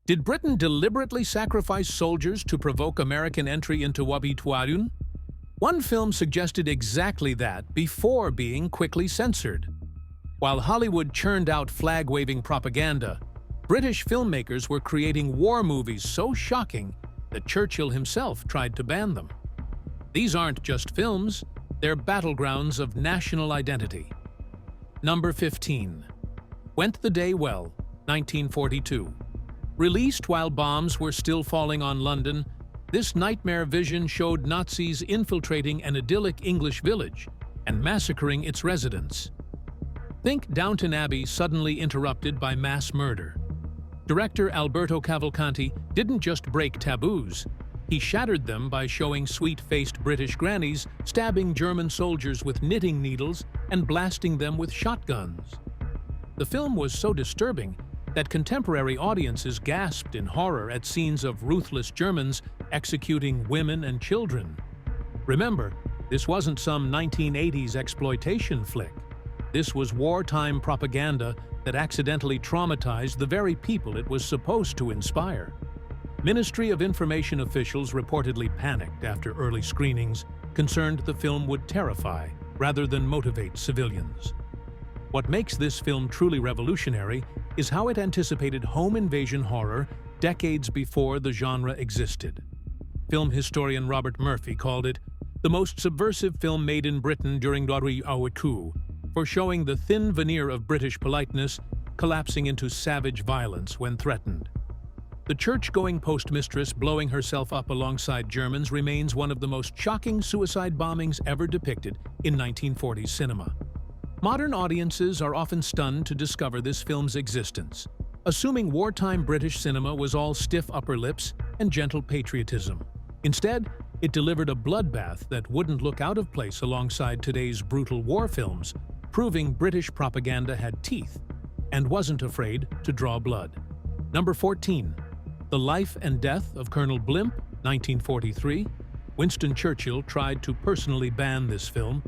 Did Britain deliberately sacrifice soldiers to provoke American entry into WWII? One film suggested exactly that before being quickly censored. While Hollywood churned out flag-waving propaganda, British filmmakers were creating war movies so shocking that Churchill himself tried to ban them. These aren't just films, they're battlegrounds of national identity. Number 15. Went the Day Well, 1942. Released while bombs were still falling on London, this nightmare vision showed Nazis infiltrating an idyllic English village and massacring its residents. Think Downton Abbey suddenly interrupted by mass murder. Director Alberto Cavalcanti didn't just break taboos, he shattered them by showing sweet-faced British grannies stabbing German soldiers with knitting needles and blasting them with shotguns. The film was so disturbing that contemporary audiences gasped in horror at scenes of ruthless Germans executing women and children. Remember, this wasn't some 1980s exploitation flick. This was wartime propaganda that accidentally traumatized the very people it was supposed to inspire. Ministry of Information officials reportedly panicked after early screenings, concerned the film would terrify rather than motivate civilians. What makes this film truly revolutionary is how it anticipated home invasion horror decades before the genre existed. Film historian Robert Murphy called it the most subversive film made in Britain during WWII for showing the thin veneer of British politeness collapsing into savage violence when threatened. The church-going postmistress blowing herself up alongside Germans remains one of the most shocking suicide bombings ever depicted in 1940s cinema. Modern audiences are often stunned to discover this film's existence, assuming wartime British cinema was all stiff upper lips and gentle patriotism. Instead, it delivered a bloodbath that wouldn't look out of place alongside today's brutal war films, proving British propaganda had teeth and wasn't afraid to draw blood. Number 14. The Life and Death of Colonel Blimp, 1943. Winston Churchill tried to personally ban this film.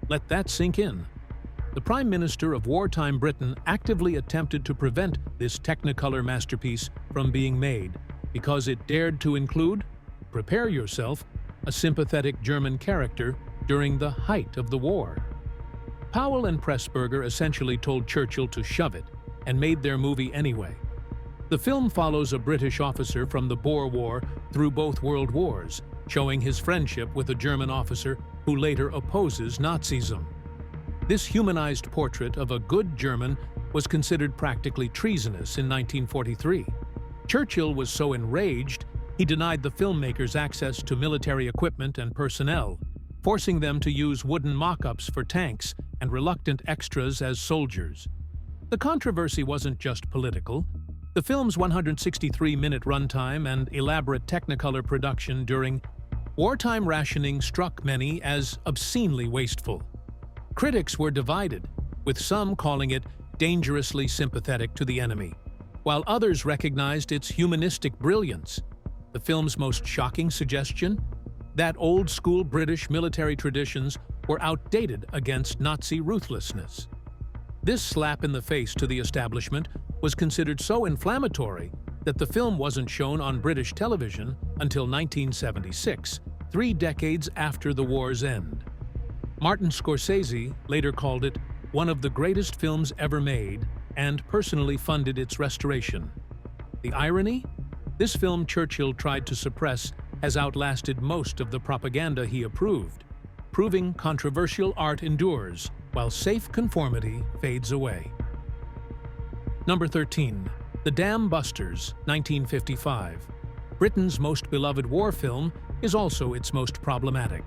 Let that sink in. The Prime Minister of wartime Britain actively attempted to prevent this Technicolor masterpiece from being made because it dared to include, prepare yourself, a sympathetic German character during the height of the war. Powell and Pressburger essentially told Churchill to shove it and made their movie anyway. The film follows a British officer from the Boer War through both world wars, showing his friendship with a German officer who later opposes Nazism. This humanized portrait of a good German was considered practically treasonous in 1943. Churchill was so enraged, he denied the filmmakers access to military equipment and personnel, forcing them to use wooden mock-ups for tanks and reluctant extras as soldiers. The controversy wasn't just political. The film's 163-minute runtime and elaborate Technicolor production during wartime rationing struck many as obscenely wasteful. Critics were divided, with some calling it dangerously sympathetic to the enemy, while others recognized its humanistic brilliance. The film's most shocking suggestion? That old-school British military traditions were outdated against Nazi ruthlessness. This slap in the face to the establishment was considered so inflammatory that the film wasn't shown on British television until 1976, 3 decades after the war's end. Martin Scorsese later called it one of the greatest films ever made and personally funded its restoration. The irony? This film Churchill tried to suppress has outlasted most of the propaganda he approved, proving controversial art endures while safe conformity fades away. Number 13. The Dam Busters, 1955. Britain's most beloved war film is also its most problematic.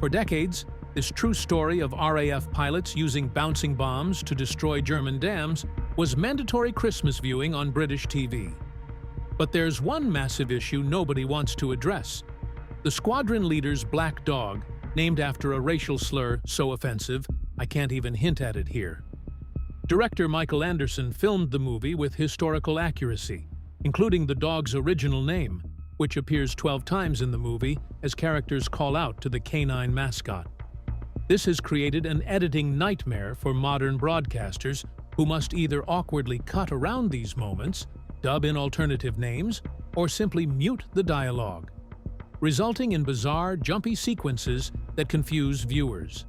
For decades, this true story of RAF pilots using bouncing bombs to destroy German dams was mandatory Christmas viewing on British TV. But there's one massive issue nobody wants to address. The squadron leader's black dog, named after a racial slur so offensive, I can't even hint at it here. Director Michael Anderson filmed the movie with historical accuracy, including the dog's original name, which appears 12 times in the movie as characters call out to the canine mascot. This has created an editing nightmare for modern broadcasters who must either awkwardly cut around these moments, dub in alternative names, or simply mute the dialogue, resulting in bizarre, jumpy sequences that confuse viewers.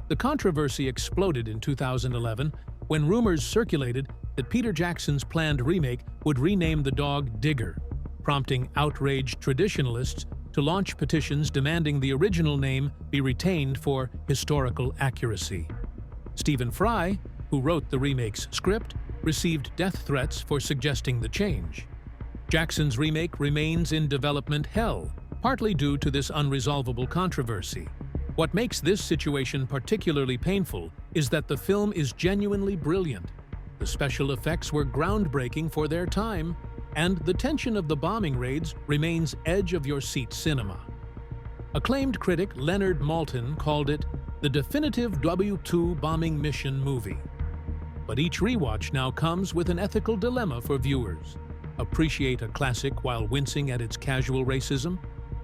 The controversy exploded in 2011 when rumors circulated that Peter Jackson's planned remake would rename the dog Digger, prompting outraged traditionalists to launch petitions demanding the original name be retained for historical accuracy. Stephen Fry, who wrote the remake's script, received death threats for suggesting the change. Jackson's remake remains in development hell, partly due to this unresolvable controversy. What makes this situation particularly painful is that the film is genuinely brilliant. The special effects were groundbreaking for their time, and the tension of the bombing raids remains edge-of-your-seat cinema. Acclaimed critic Leonard Maltin called it the definitive WWII bombing mission movie. But each rewatch now comes with an ethical dilemma for viewers. Appreciate a classic while wincing at its casual racism?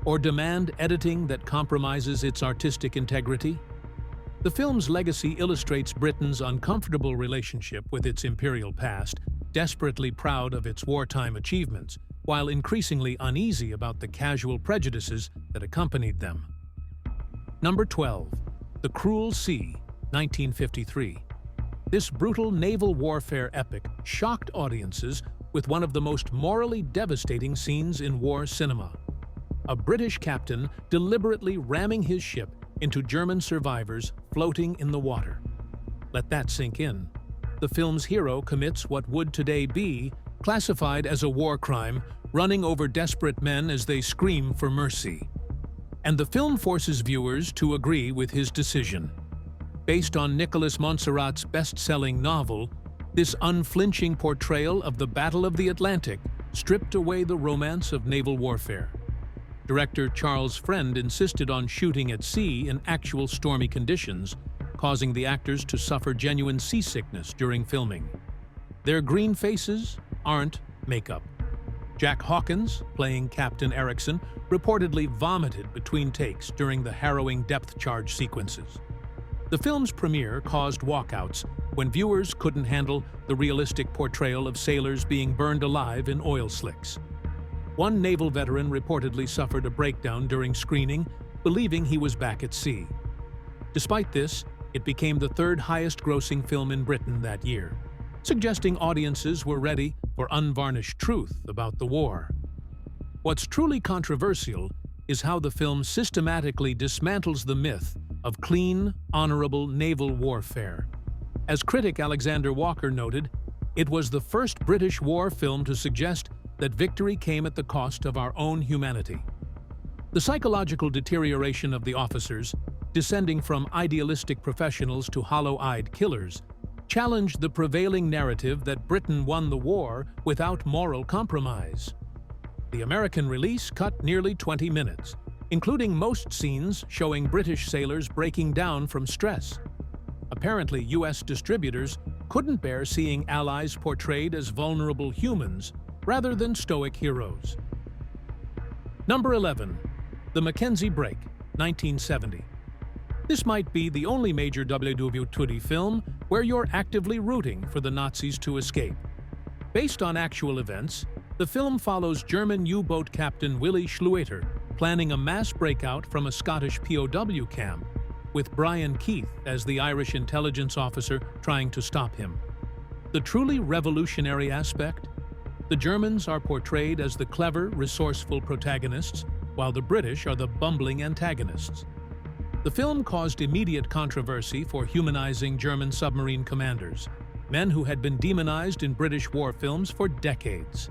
Or demand editing that compromises its artistic integrity? The film's legacy illustrates Britain's uncomfortable relationship with its imperial past, desperately proud of its wartime achievements, while increasingly uneasy about the casual prejudices that accompanied them. Number 12. The Cruel Sea, 1953. This brutal naval warfare epic shocked audiences with one of the most morally devastating scenes in war cinema. A British captain deliberately ramming his ship into German survivors floating in the water. Let that sink in. The film's hero commits what would today be classified as a war crime, running over desperate men as they scream for mercy. And the film forces viewers to agree with his decision. Based on Nicholas Montserrat's best-selling novel, this unflinching portrayal of the Battle of the Atlantic stripped away the romance of naval warfare. Director Charles Friend insisted on shooting at sea in actual stormy conditions, causing the actors to suffer genuine seasickness during filming. Their green faces aren't makeup. Jack Hawkins, playing Captain Erickson, reportedly vomited between takes during the harrowing depth charge sequences. The film's premiere caused walkouts when viewers couldn't handle the realistic portrayal of sailors being burned alive in oil slicks. One naval veteran reportedly suffered a breakdown during screening, believing he was back at sea. Despite this, it became the third highest-grossing film in Britain that year, suggesting audiences were ready for unvarnished truth about the war. What's truly controversial is how the film systematically dismantles the myth of clean, honorable naval warfare. As critic Alexander Walker noted, it was the first British war film to suggest that victory came at the cost of our own humanity. The psychological deterioration of the officers, descending from idealistic professionals to hollow-eyed killers, challenged the prevailing narrative that Britain won the war without moral compromise. The American release cut nearly 20 minutes, including most scenes showing British sailors breaking down from stress. Apparently, U.S. distributors couldn't bear seeing allies portrayed as vulnerable humans rather than stoic heroes. Number 11. The Mackenzie Break, 1970. This might be the only major WWII film where you're actively rooting for the Nazis to escape. Based on actual events, the film follows German U-boat captain Willy Schlueter planning a mass breakout from a Scottish POW camp, with Brian Keith as the Irish intelligence officer trying to stop him. The truly revolutionary aspect? The Germans are portrayed as the clever, resourceful protagonists, while the British are the bumbling antagonists. The film caused immediate controversy for humanizing German submarine commanders, men who had been demonized in British war films for decades.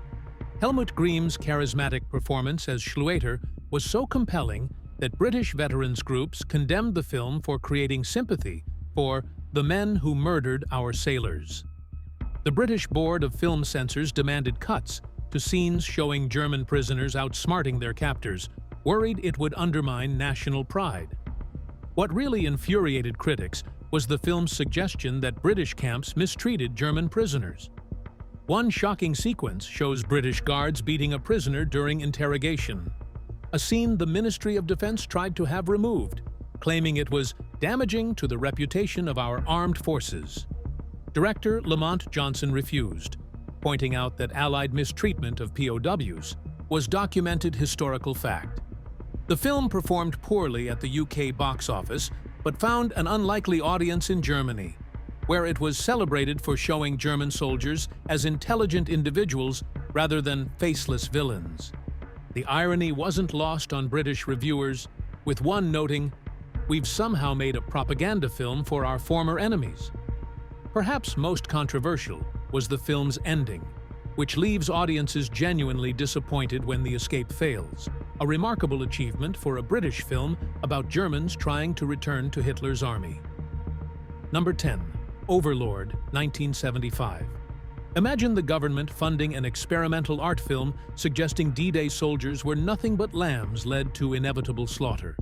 Helmut Grimm's charismatic performance as Schlueter was so compelling that British veterans groups condemned the film for creating sympathy for the men who murdered our sailors. The British Board of Film Censors demanded cuts to scenes showing German prisoners outsmarting their captors, worried it would undermine national pride. What really infuriated critics was the film's suggestion that British camps mistreated German prisoners. One shocking sequence shows British guards beating a prisoner during interrogation, a scene the Ministry of Defense tried to have removed, claiming it was damaging to the reputation of our armed forces. Director Lamont Johnson refused. pointing out that Allied mistreatment of POWs was documented historical fact. The film performed poorly at the UK box office, but found an unlikely audience in Germany, where it was celebrated for showing German soldiers as intelligent individuals rather than faceless villains. The irony wasn't lost on British reviewers, with one noting, "We've somehow made a propaganda film for our former enemies." Perhaps most controversial was the film's ending, which leaves audiences genuinely disappointed when the escape fails, a remarkable achievement for a British film about Germans trying to return to Hitler's army. Number 10. Overlord, 1975. Imagine the government funding an experimental art film suggesting D-Day soldiers were nothing but lambs led to inevitable slaughter.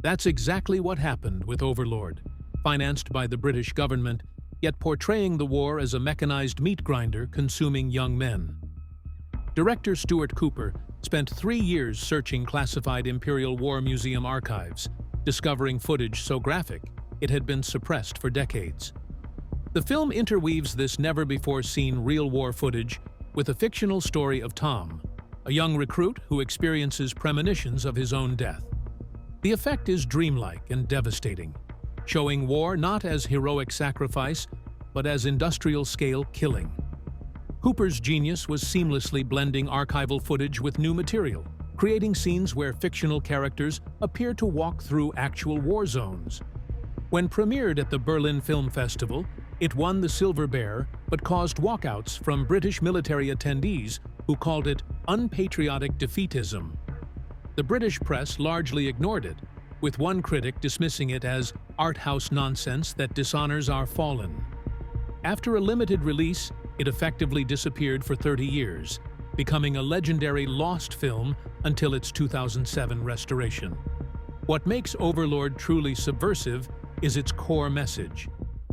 That's exactly what happened with Overlord, financed by the British government, yet portraying the war as a mechanized meat grinder consuming young men. Director Stuart Cooper spent 3 years searching classified Imperial War Museum archives, discovering footage so graphic it had been suppressed for decades. The film interweaves this never-before-seen real war footage with a fictional story of Tom, a young recruit who experiences premonitions of his own death. The effect is dreamlike and devastating, showing war not as heroic sacrifice, but as industrial-scale killing. Cooper's genius was seamlessly blending archival footage with new material, creating scenes where fictional characters appear to walk through actual war zones. When premiered at the Berlin Film Festival, it won the Silver Bear, but caused walkouts from British military attendees who called it unpatriotic defeatism. The British press largely ignored it, with one critic dismissing it as art house nonsense that dishonors our fallen. After a limited release, it effectively disappeared for 30 years, becoming a legendary lost film until its 2007 restoration. What makes Overlord truly subversive is its core message,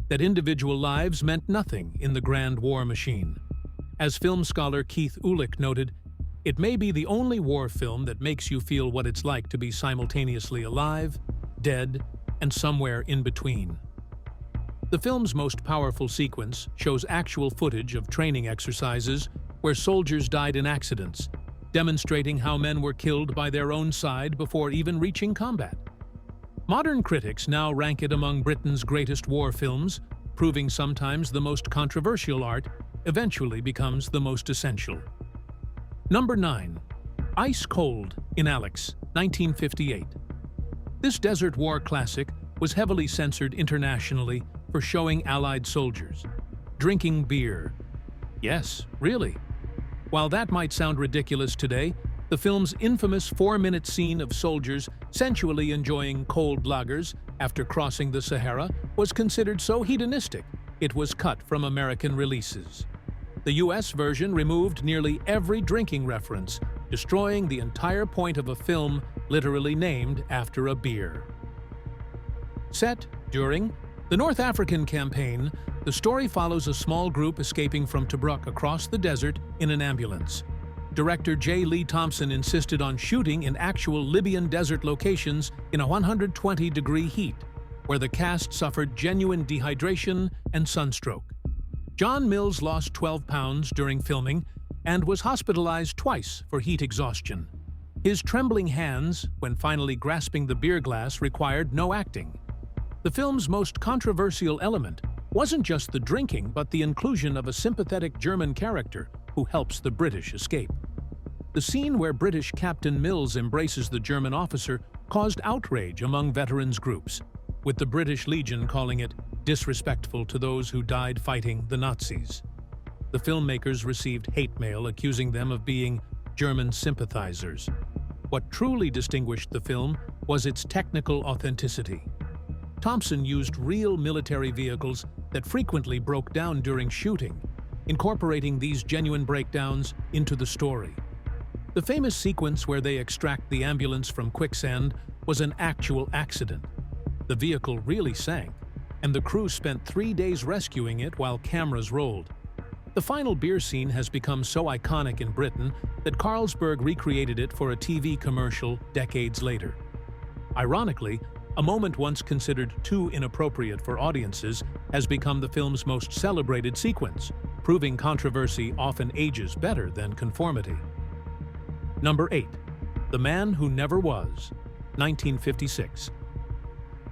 that individual lives meant nothing in the grand war machine. As film scholar Keith Ulick noted, it may be the only war film that makes you feel what it's like to be simultaneously alive, dead, and somewhere in between. The film's most powerful sequence shows actual footage of training exercises where soldiers died in accidents, demonstrating how men were killed by their own side before even reaching combat. Modern critics now rank it among Britain's greatest war films, proving sometimes the most controversial art eventually becomes the most essential. Number 9. Ice Cold in Alex, 1958. This desert war classic was heavily censored internationally for showing Allied soldiers drinking beer. Yes, really. While that might sound ridiculous today, the film's infamous 4-minute scene of soldiers sensually enjoying cold lagers after crossing the Sahara was considered so hedonistic it was cut from American releases. The US version removed nearly every drinking reference, destroying the entire point of a film literally named after a beer. Set during the North African campaign, the story follows a small group escaping from Tobruk across the desert in an ambulance. Director J. Lee Thompson insisted on shooting in actual Libyan desert locations in a 120-degree heat, where the cast suffered genuine dehydration and sunstroke. John Mills lost 12 pounds during filming and was hospitalized twice for heat exhaustion. His trembling hands, when finally grasping the beer glass, required no acting. The film's most controversial element wasn't just the drinking, but the inclusion of a sympathetic German character who helps the British escape. The scene where British Captain Mills embraces the German officer caused outrage among veterans groups, with the British Legion calling it disrespectful to those who died fighting the Nazis. The filmmakers received hate mail accusing them of being German sympathizers. What truly distinguished the film was its technical authenticity. Thompson used real military vehicles that frequently broke down during shooting, incorporating these genuine breakdowns into the story. The famous sequence where they extract the ambulance from quicksand was an actual accident. The vehicle really sank, and the crew spent 3 days rescuing it while cameras rolled. The final beer scene has become so iconic in Britain that Carlsberg recreated it for a TV commercial decades later. Ironically, a moment once considered too inappropriate for audiences has become the film's most celebrated sequence, proving controversy often ages better than conformity. Number 8. The Man Who Never Was, 1956.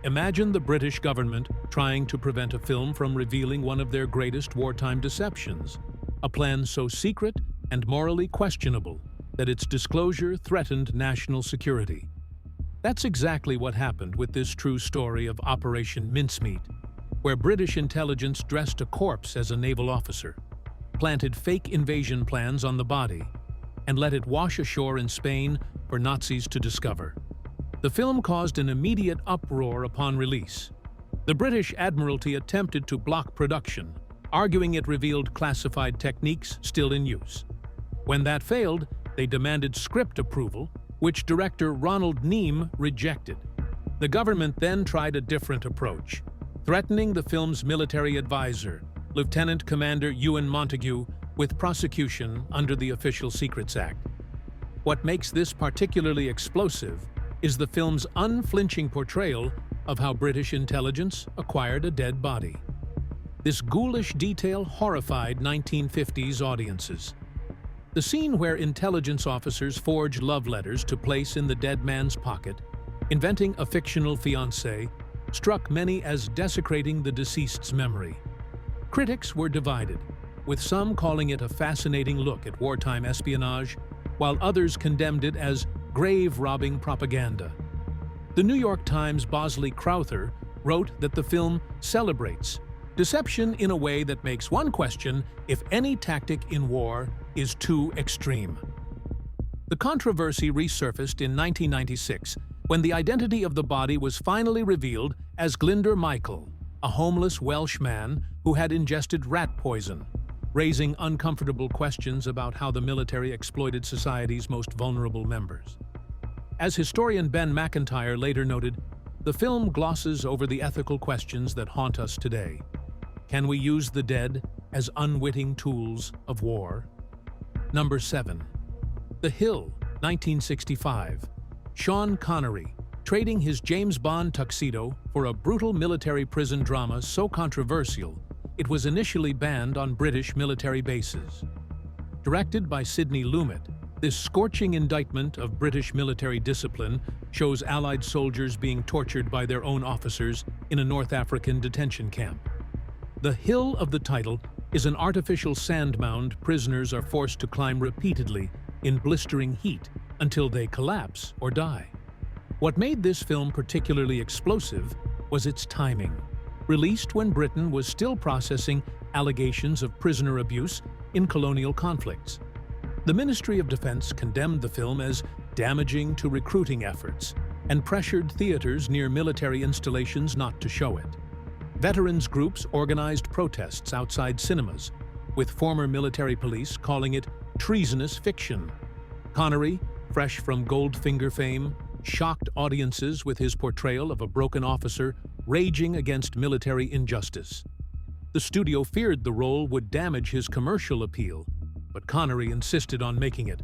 Imagine the British government trying to prevent a film from revealing one of their greatest wartime deceptions, a plan so secret and morally questionable that its disclosure threatened national security. That's exactly what happened with this true story of Operation Mincemeat, where British intelligence dressed a corpse as a naval officer, planted fake invasion plans on the body, and let it wash ashore in Spain for Nazis to discover. The film caused an immediate uproar upon release. The British Admiralty attempted to block production, arguing it revealed classified techniques still in use. When that failed, they demanded script approval, which director Ronald Neame rejected. The government then tried a different approach, threatening the film's military advisor, Lieutenant Commander Ewan Montague, with prosecution under the Official Secrets Act. What makes this particularly explosive is the film's unflinching portrayal of how British intelligence acquired a dead body. This ghoulish detail horrified 1950s audiences. The scene where intelligence officers forge love letters to place in the dead man's pocket, inventing a fictional fiancé, struck many as desecrating the deceased's memory. Critics were divided, with some calling it a fascinating look at wartime espionage, while others condemned it as grave-robbing propaganda. The New York Times' Bosley Crowther wrote that the film celebrates deception in a way that makes one question if any tactic in war is too extreme. The controversy resurfaced in 1996 when the identity of the body was finally revealed as Glyndwr Michael, a homeless Welsh man who had ingested rat poison, raising uncomfortable questions about how the military exploited society's most vulnerable members. As historian Ben McIntyre later noted, the film glosses over the ethical questions that haunt us today. Can we use the dead as unwitting tools of war? Number 7. The Hill, 1965. Sean Connery, trading his James Bond tuxedo for a brutal military prison drama so controversial, it was initially banned on British military bases. Directed by Sidney Lumet, this scorching indictment of British military discipline shows Allied soldiers being tortured by their own officers in a North African detention camp. The hill of the title is an artificial sand mound prisoners are forced to climb repeatedly in blistering heat until they collapse or die. What made this film particularly explosive was its timing. Released when Britain was still processing allegations of prisoner abuse in colonial conflicts. The Ministry of Defense condemned the film as damaging to recruiting efforts and pressured theaters near military installations not to show it. Veterans groups organized protests outside cinemas, with former military police calling it treasonous fiction. Connery, fresh from Goldfinger fame, shocked audiences with his portrayal of a broken officer raging against military injustice. The studio feared the role would damage his commercial appeal, but Connery insisted on making it,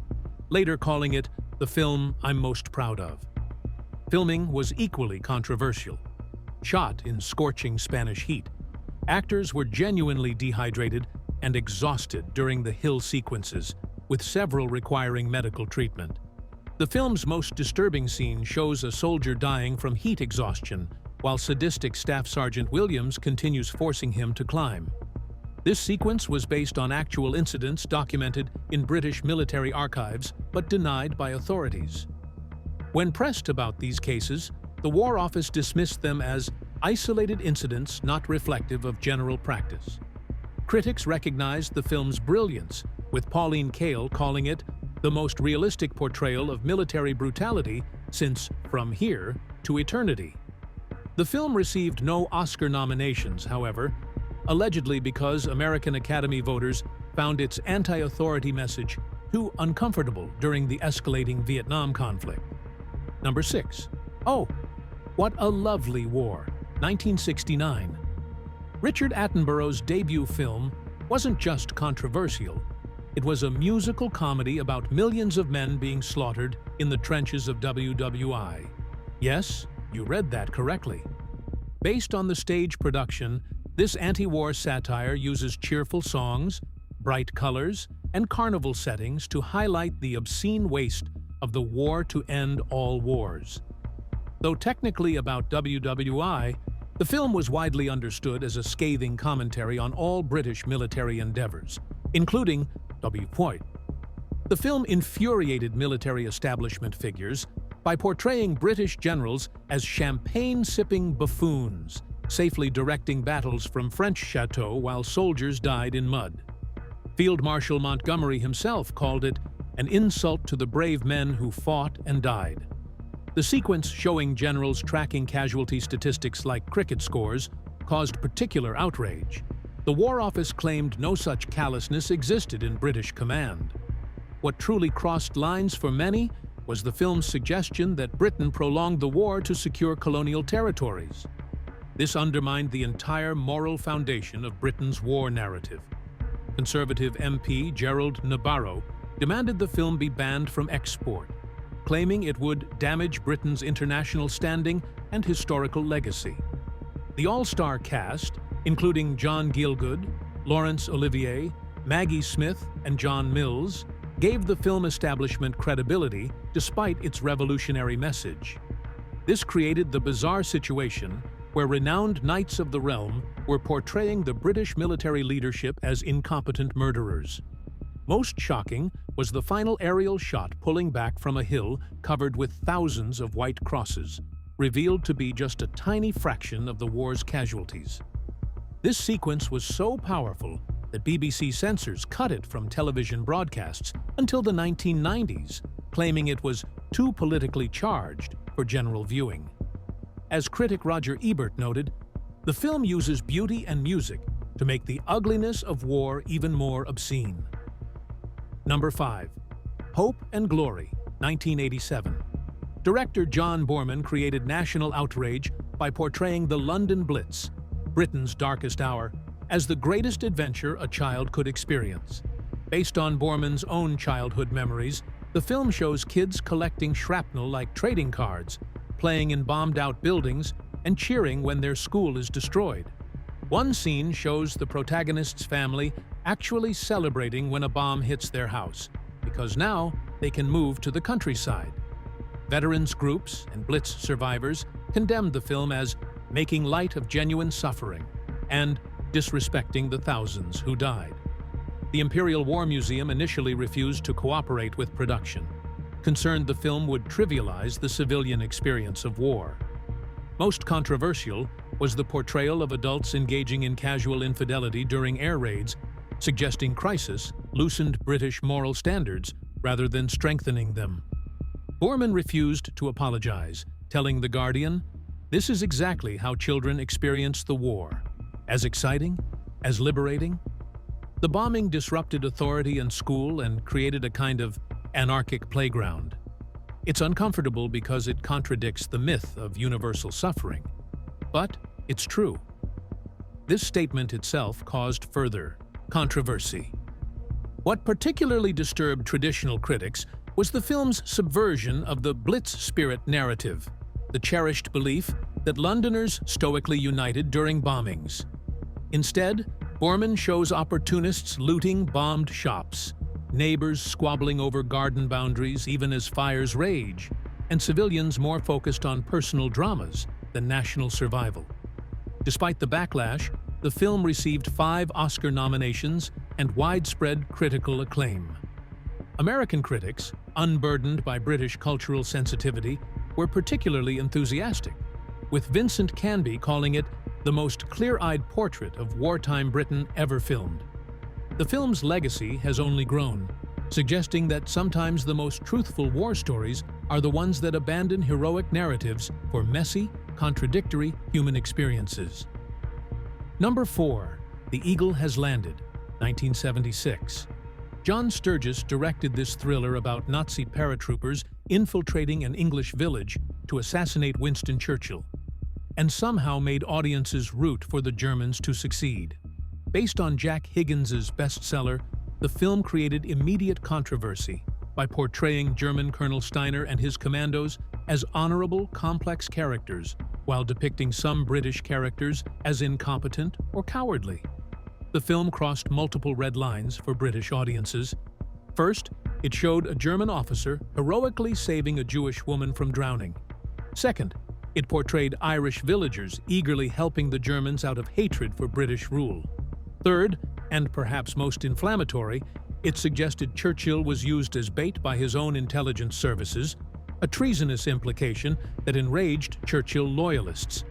later calling it the film I'm most proud of. Filming was equally controversial. Shot in scorching Spanish heat, actors were genuinely dehydrated and exhausted during the hill sequences, with several requiring medical treatment. The film's most disturbing scene shows a soldier dying from heat exhaustion, while sadistic Staff Sergeant Williams continues forcing him to climb. This sequence was based on actual incidents documented in British military archives, but denied by authorities. When pressed about these cases, the War Office dismissed them as isolated incidents not reflective of general practice. Critics recognized the film's brilliance, with Pauline Kael calling it the most realistic portrayal of military brutality since From Here to Eternity. The film received no Oscar nominations, however, allegedly because American Academy voters found its anti-authority message too uncomfortable during the escalating Vietnam conflict. Number 6. Oh, What a Lovely War, 1969. Richard Attenborough's debut film wasn't just controversial, it was a musical comedy about millions of men being slaughtered in the trenches of WWII. Yes, you read that correctly. Based on the stage production, this anti-war satire uses cheerful songs, bright colors, and carnival settings to highlight the obscene waste of the war to end all wars. Though technically about WWI, the film was widely understood as a scathing commentary on all British military endeavors, including WWII. The film infuriated military establishment figures by portraying British generals as champagne-sipping buffoons, safely directing battles from French chateaux while soldiers died in mud. Field Marshal Montgomery himself called it an insult to the brave men who fought and died. The sequence showing generals tracking casualty statistics like cricket scores caused particular outrage. The War Office claimed no such callousness existed in British command. What truly crossed lines for many was the film's suggestion that Britain prolonged the war to secure colonial territories. This undermined the entire moral foundation of Britain's war narrative. Conservative MP Gerald Nabarro demanded the film be banned from export, claiming it would damage Britain's international standing and historical legacy. The all-star cast, including John Gielgud, Laurence Olivier, Maggie Smith, and John Mills, gave the film establishment credibility despite its revolutionary message. This created the bizarre situation where renowned knights of the realm were portraying the British military leadership as incompetent murderers. Most shocking was the final aerial shot pulling back from a hill covered with thousands of white crosses, revealed to be just a tiny fraction of the war's casualties. This sequence was so powerful that BBC censors cut it from television broadcasts until the 1990s, claiming it was too politically charged for general viewing. As critic Roger Ebert noted, the film uses beauty and music to make the ugliness of war even more obscene. Number 5. Hope and Glory, 1987. Director John Boorman created national outrage by portraying the London Blitz, Britain's darkest hour, as the greatest adventure a child could experience. Based on Boorman's own childhood memories, the film shows kids collecting shrapnel like trading cards, playing in bombed-out buildings, and cheering when their school is destroyed. One scene shows the protagonist's family actually celebrating when a bomb hits their house, because now they can move to the countryside. Veterans groups and Blitz survivors condemned the film as making light of genuine suffering and disrespecting the thousands who died. The Imperial War Museum initially refused to cooperate with production, concerned the film would trivialize the civilian experience of war. Most controversial was the portrayal of adults engaging in casual infidelity during air raids, suggesting crisis loosened British moral standards rather than strengthening them. Boorman refused to apologize, telling The Guardian, "This is exactly how children experience the war. As exciting, as liberating." The bombing disrupted authority in school and created a kind of anarchic playground. It's uncomfortable because it contradicts the myth of universal suffering, but it's true. This statement itself caused further controversy. What particularly disturbed traditional critics was the film's subversion of the Blitz spirit narrative, the cherished belief that Londoners stoically united during bombings. Instead, Boorman shows opportunists looting bombed shops, neighbors squabbling over garden boundaries even as fires rage, and civilians more focused on personal dramas than national survival. Despite the backlash, the film received 5 Oscar nominations and widespread critical acclaim. American critics, unburdened by British cultural sensitivity, were particularly enthusiastic, with Vincent Canby calling it the most clear-eyed portrait of wartime Britain ever filmed. The film's legacy has only grown, suggesting that sometimes the most truthful war stories are the ones that abandon heroic narratives for messy, contradictory human experiences. Number 4. The Eagle Has Landed, 1976. John Sturges directed this thriller about Nazi paratroopers infiltrating an English village to assassinate Winston Churchill, and somehow made audiences root for the Germans to succeed. Based on Jack Higgins's bestseller, the film created immediate controversy by portraying German Colonel Steiner and his commandos as honorable, complex characters, while depicting some British characters as incompetent or cowardly. The film crossed multiple red lines for British audiences. First, it showed a German officer heroically saving a Jewish woman from drowning. Second, it portrayed Irish villagers eagerly helping the Germans out of hatred for British rule. Third, and perhaps most inflammatory, it suggested Churchill was used as bait by his own intelligence services, a treasonous implication that enraged Churchill loyalists.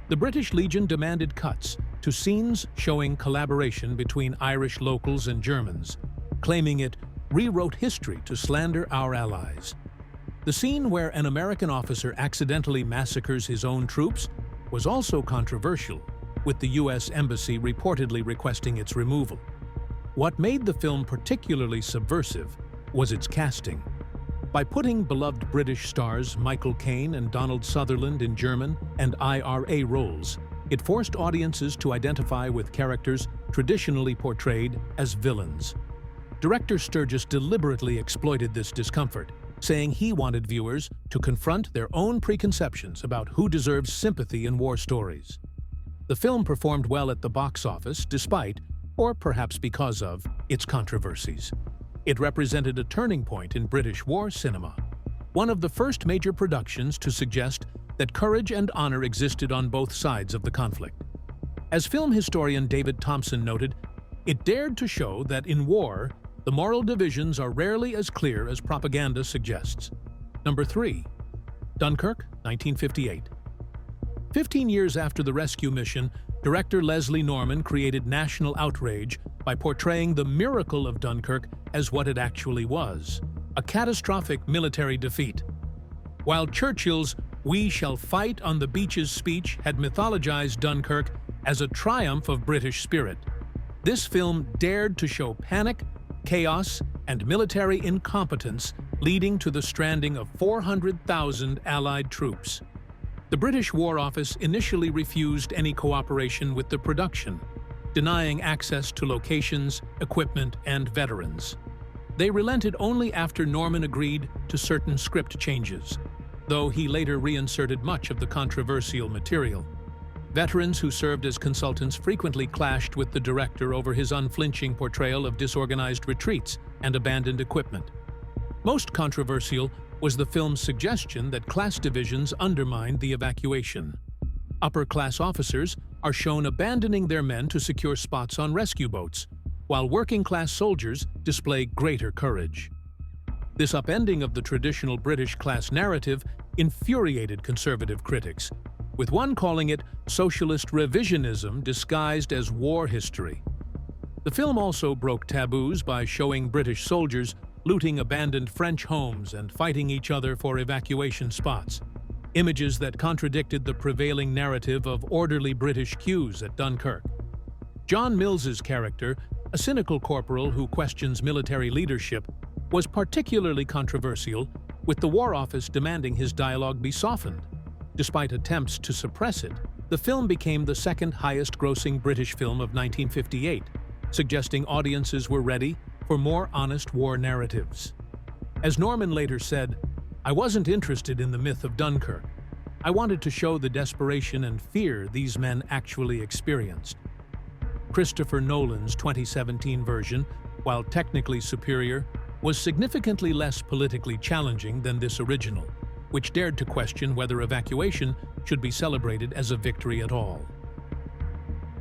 The British Legion demanded cuts to scenes showing collaboration between Irish locals and Germans, claiming it rewrote history to slander our allies. The scene where an American officer accidentally massacres his own troops was also controversial, with the U.S. Embassy reportedly requesting its removal. What made the film particularly subversive was its casting. By putting beloved British stars Michael Caine and Donald Sutherland in German and IRA roles, it forced audiences to identify with characters traditionally portrayed as villains. Director Sturgis deliberately exploited this discomfort, saying he wanted viewers to confront their own preconceptions about who deserves sympathy in war stories. The film performed well at the box office despite, or perhaps because of, its controversies. It represented a turning point in British war cinema, one of the first major productions to suggest that courage and honor existed on both sides of the conflict. As film historian David Thompson noted, it dared to show that in war, the moral divisions are rarely as clear as propaganda suggests. Number 3. Dunkirk, 1958. 15 years after the rescue mission, director Leslie Norman created national outrage by portraying the miracle of Dunkirk as what it actually was, a catastrophic military defeat. While Churchill's "We shall fight on the beaches" speech had mythologized Dunkirk as a triumph of British spirit, this film dared to show panic, chaos, and military incompetence leading to the stranding of 400,000 Allied troops. The British War Office initially refused any cooperation with the production, denying access to locations, equipment, and veterans. They relented only after Norman agreed to certain script changes, though he later reinserted much of the controversial material. Veterans who served as consultants frequently clashed with the director over his unflinching portrayal of disorganized retreats and abandoned equipment. Most controversial was the film's suggestion that class divisions undermined the evacuation. Upper-class officers are shown abandoning their men to secure spots on rescue boats, while working-class soldiers display greater courage. This upending of the traditional British class narrative infuriated conservative critics, with one calling it socialist revisionism disguised as war history. The film also broke taboos by showing British soldiers looting abandoned French homes and fighting each other for evacuation spots, images that contradicted the prevailing narrative of orderly British queues at Dunkirk. John Mills's character, a cynical corporal who questions military leadership, was particularly controversial, with the War Office demanding his dialogue be softened. Despite attempts to suppress it, the film became the second highest-grossing British film of 1958, suggesting audiences were ready for more honest war narratives. As Norman later said, "I wasn't interested in the myth of Dunkirk. I wanted to show the desperation and fear these men actually experienced." Christopher Nolan's 2017 version, while technically superior, was significantly less politically challenging than this original, which dared to question whether evacuation should be celebrated as a victory at all.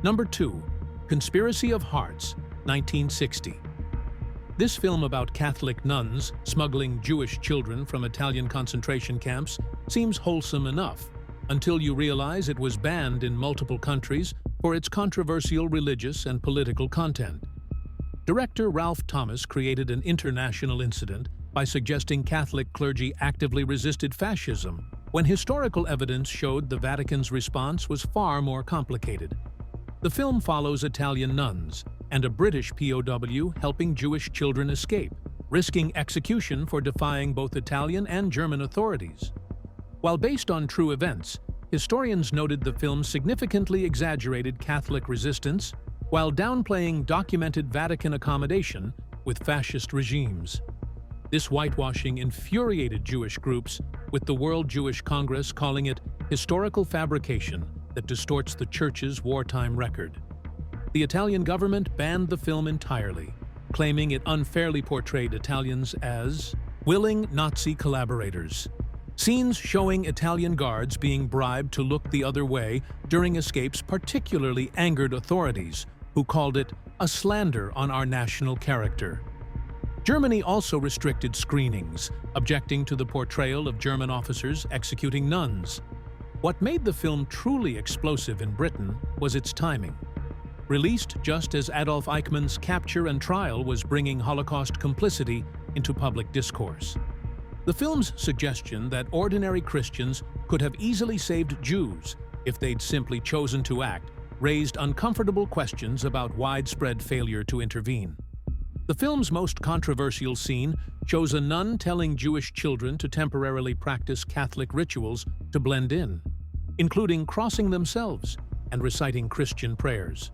Number 2. Conspiracy of Hearts, 1960. This film about Catholic nuns smuggling Jewish children from Italian concentration camps seems wholesome enough, until you realize it was banned in multiple countries for its controversial religious and political content. Director Ralph Thomas created an international incident by suggesting Catholic clergy actively resisted fascism, when historical evidence showed the Vatican's response was far more complicated. The film follows Italian nuns and a British POW helping Jewish children escape, risking execution for defying both Italian and German authorities. While based on true events, historians noted the film significantly exaggerated Catholic resistance while downplaying documented Vatican accommodation with fascist regimes. This whitewashing infuriated Jewish groups, with the World Jewish Congress calling it historical fabrication that distorts the Church's wartime record. The Italian government banned the film entirely, claiming it unfairly portrayed Italians as willing Nazi collaborators. Scenes showing Italian guards being bribed to look the other way during escapes particularly angered authorities, who called it a slander on our national character. Germany also restricted screenings, objecting to the portrayal of German officers executing nuns. What made the film truly explosive in Britain was its timing. Released just as Adolf Eichmann's capture and trial was bringing Holocaust complicity into public discourse. The film's suggestion that ordinary Christians could have easily saved Jews if they'd simply chosen to act raised uncomfortable questions about widespread failure to intervene. The film's most controversial scene shows a nun telling Jewish children to temporarily practice Catholic rituals to blend in, including crossing themselves and reciting Christian prayers.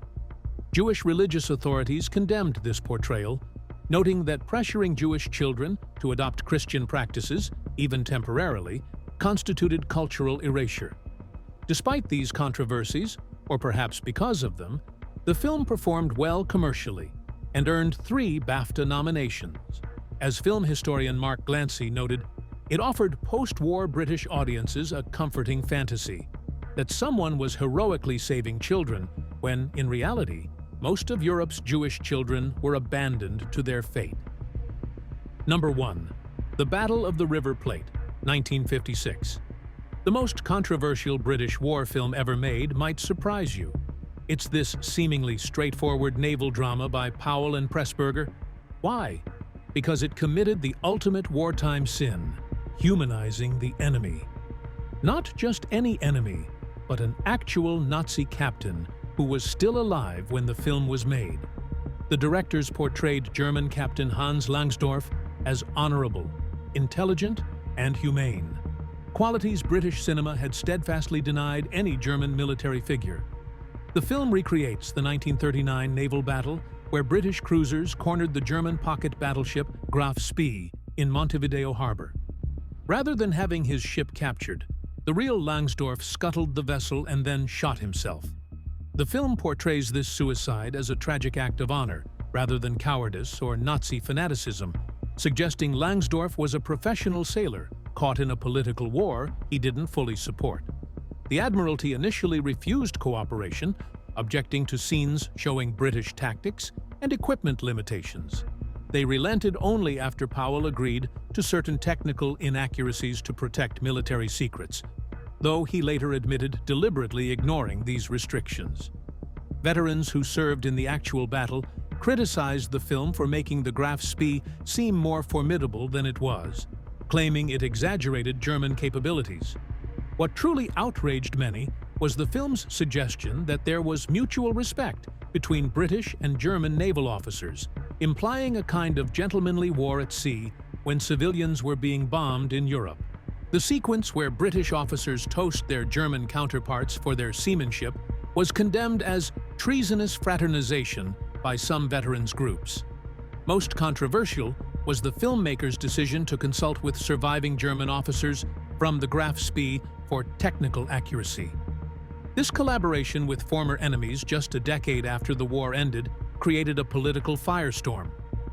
Jewish religious authorities condemned this portrayal, noting that pressuring Jewish children to adopt Christian practices, even temporarily, constituted cultural erasure. Despite these controversies, or perhaps because of them, the film performed well commercially and earned 3 BAFTA nominations. As film historian Mark Glancy noted, it offered post-war British audiences a comforting fantasy that someone was heroically saving children when, in reality, most of Europe's Jewish children were abandoned to their fate. Number 1. The Battle of the River Plate, 1956. The most controversial British war film ever made might surprise you. It's this seemingly straightforward naval drama by Powell and Pressburger. Why? Because it committed the ultimate wartime sin, humanizing the enemy. Not just any enemy, but an actual Nazi captain who was still alive when the film was made. The directors portrayed German Captain Hans Langsdorff as honorable, intelligent, and humane. Qualities British cinema had steadfastly denied any German military figure. The film recreates the 1939 naval battle where British cruisers cornered the German pocket battleship Graf Spee in Montevideo Harbor. Rather than having his ship captured, the real Langsdorff scuttled the vessel and then shot himself. The film portrays this suicide as a tragic act of honor, rather than cowardice or Nazi fanaticism, suggesting Langsdorff was a professional sailor caught in a political war he didn't fully support. The Admiralty initially refused cooperation, objecting to scenes showing British tactics and equipment limitations. They relented only after Powell agreed to certain technical inaccuracies to protect military secrets, though he later admitted deliberately ignoring these restrictions. Veterans who served in the actual battle criticized the film for making the Graf Spee seem more formidable than it was, claiming it exaggerated German capabilities. What truly outraged many was the film's suggestion that there was mutual respect between British and German naval officers, implying a kind of gentlemanly war at sea when civilians were being bombed in Europe. The sequence where British officers toast their German counterparts for their seamanship was condemned as treasonous fraternization by some veterans groups. Most controversial was the filmmakers' decision to consult with surviving German officers from the Graf Spee for technical accuracy. This collaboration with former enemies just a decade after the war ended created a political firestorm,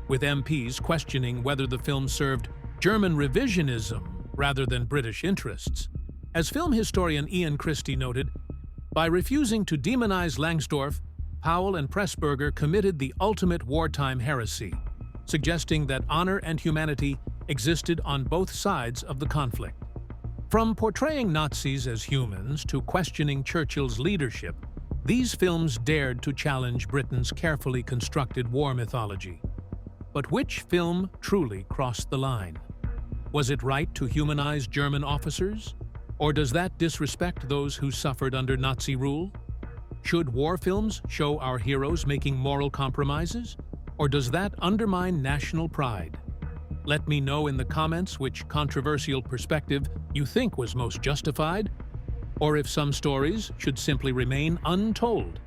with MPs questioning whether the film served German revisionism rather than British interests. As film historian Ian Christie noted, by refusing to demonize Langsdorff, Powell and Pressburger committed the ultimate wartime heresy, suggesting that honor and humanity existed on both sides of the conflict. From portraying Nazis as humans to questioning Churchill's leadership, these films dared to challenge Britain's carefully constructed war mythology. But which film truly crossed the line? Was it right to humanize German officers? Or does that disrespect those who suffered under Nazi rule? Should war films show our heroes making moral compromises? Or does that undermine national pride? Let me know in the comments which controversial perspective you think was most justified, or if some stories should simply remain untold.